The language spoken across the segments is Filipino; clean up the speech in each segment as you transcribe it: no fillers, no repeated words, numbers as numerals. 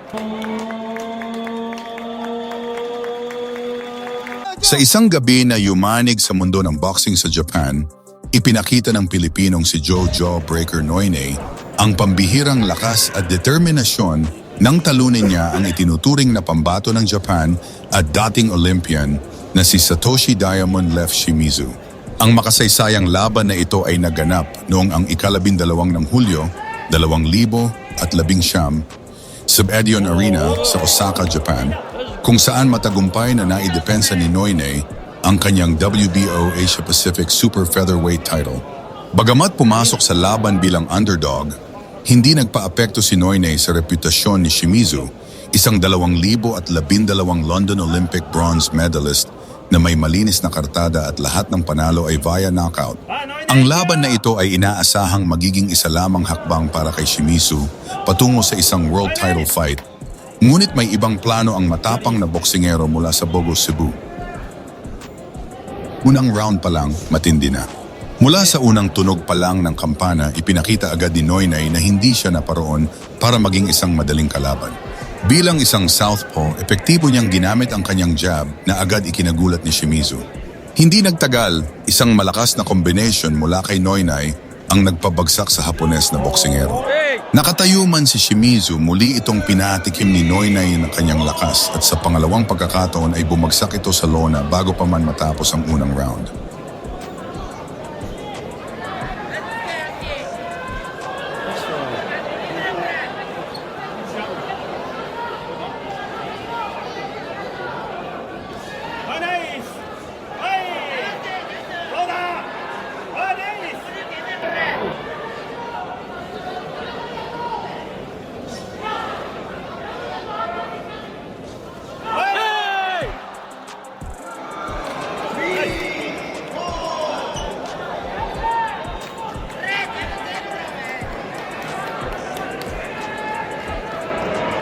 Sa isang gabi na yumanig sa mundo ng boxing sa Japan, ipinakita ng Pilipinong si Joe Jawbreaker Noyne ang pambihirang lakas at determinasyon nang talunin niya ang itinuturing na pambato ng Japan at dating Olympian na si Satoshi Diamond Lev Shimizu. Ang makasaysayang laban na ito ay naganap noong ang ika-12 ng Hulyo, 2019 sa Edion Arena sa Osaka, Japan, kung saan matagumpay na naidepensa ni Noyne ang kanyang WBO Asia Pacific Super Featherweight title. Bagamat pumasok sa laban bilang underdog, hindi nagpaapekto si Noyne sa reputasyon ni Shimizu, isang 2012 London Olympic bronze medalist na may malinis na kartada at lahat ng panalo ay via knockout. Ang laban na ito ay inaasahang magiging isa lamang hakbang para kay Shimizu patungo sa isang world title fight. Ngunit may ibang plano ang matapang na boksingero mula sa Bogo, Cebu. Unang round pa lang, matindi na. Mula sa unang tunog pa lang ng kampana, ipinakita agad ni Noyne na hindi siya naparoon para maging isang madaling kalaban. Bilang isang southpaw, epektibo niyang ginamit ang kanyang jab na agad ikinagulat ni Shimizu. Hindi nagtagal, isang malakas na combination mula kay Noyne ang nagpabagsak sa Hapones na boksingero. Nakatayo man si Shimizu, muli itong pinatikim ni Noyne ng kanyang lakas at sa pangalawang pagkakataon ay bumagsak ito sa lona bago pa man matapos ang unang round.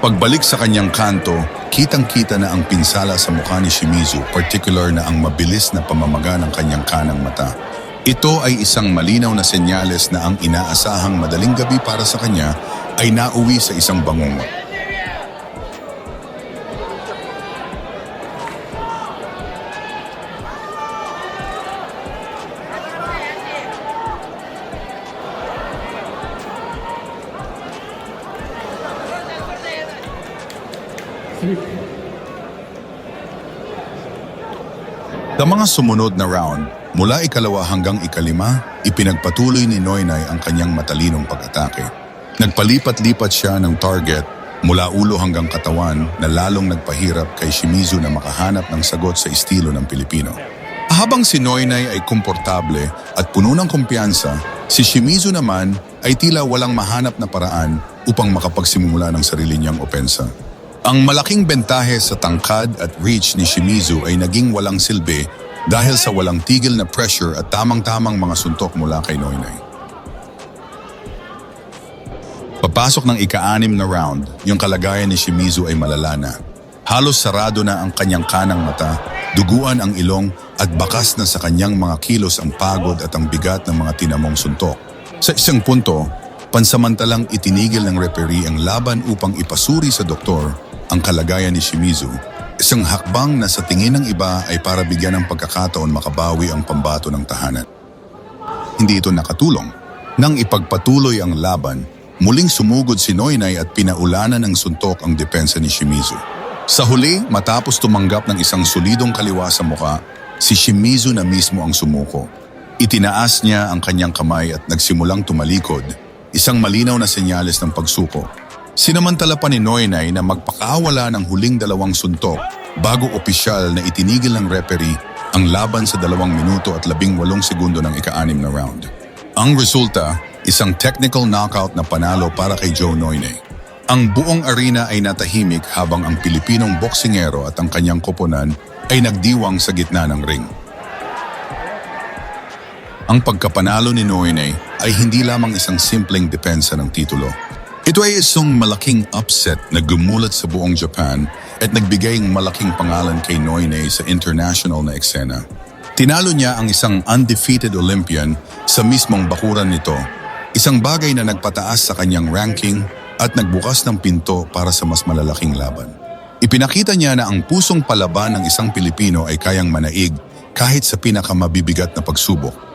Pagbalik sa kanyang kanto, kitang-kita na ang pinsala sa mukha ni Shimizu, particular na ang mabilis na pamamaga ng kanyang kanang mata. Ito ay isang malinaw na senyales na ang inaasahang madaling gabi para sa kanya ay nauwi sa isang bangungot. Sa mga sumunod na round, mula ikalawa hanggang ikalima, ipinagpatuloy ni Noyne ang kanyang matalinong pag-atake. Nagpalipat-lipat siya ng target mula ulo hanggang katawan na lalong nagpahirap kay Shimizu na makahanap ng sagot sa estilo ng Pilipino. Habang si Noyne ay komportable at puno ng kumpiyansa, si Shimizu naman ay tila walang mahanap na paraan upang makapagsimula ng sarili niyang opensa. Ang malaking bentahe sa tangkad at reach ni Shimizu ay naging walang silbi dahil sa walang tigil na pressure at tamang-tamang mga suntok mula kay Noyne. Papasok ng ika-6 na round, yung kalagayan ni Shimizu ay malala na. Halos sarado na ang kanyang kanang mata, duguan ang ilong at bakas na sa kanyang mga kilos ang pagod at ang bigat ng mga tinamong suntok. Sa isang punto, pansamantalang itinigil ng referee ang laban upang ipasuri sa doktor ang kalagayan ni Shimizu, isang hakbang na sa tingin ng iba ay para bigyan ng pagkakataon makabawi ang pambato ng tahanan. Hindi ito nakatulong. Nang ipagpatuloy ang laban, muling sumugod si Noyne at pinaulanan ng suntok ang depensa ni Shimizu. Sa huli, matapos tumanggap ng isang solidong kaliwa sa muka, si Shimizu na mismo ang sumuko. Itinaas niya ang kanyang kamay at nagsimulang tumalikod, isang malinaw na senyales ng pagsuko. Sinamantala pa ni Noyne na magpakawala ng huling 2 suntok bago opisyal na itinigil ng referee ang laban sa 2 minuto at 18 segundo ng ika-6 na round. Ang resulta, isang technical knockout na panalo para kay Joe Noyne. Ang buong arena ay natahimik habang ang Pilipinong boksingero at ang kanyang koponan ay nagdiwang sa gitna ng ring. Ang pagkapanalo ni Noyne ay hindi lamang isang simpleng depensa ng titulo. Ito ay isang malaking upset na gumulat sa buong Japan at nagbigay ng malaking pangalan kay Noyne sa international na eksena. Tinalo niya ang isang undefeated Olympian sa mismong bakuran nito, isang bagay na nagpataas sa kanyang ranking at nagbukas ng pinto para sa mas malalaking laban. Ipinakita niya na ang pusong palaban ng isang Pilipino ay kayang manaig kahit sa pinakamabibigat na pagsubok.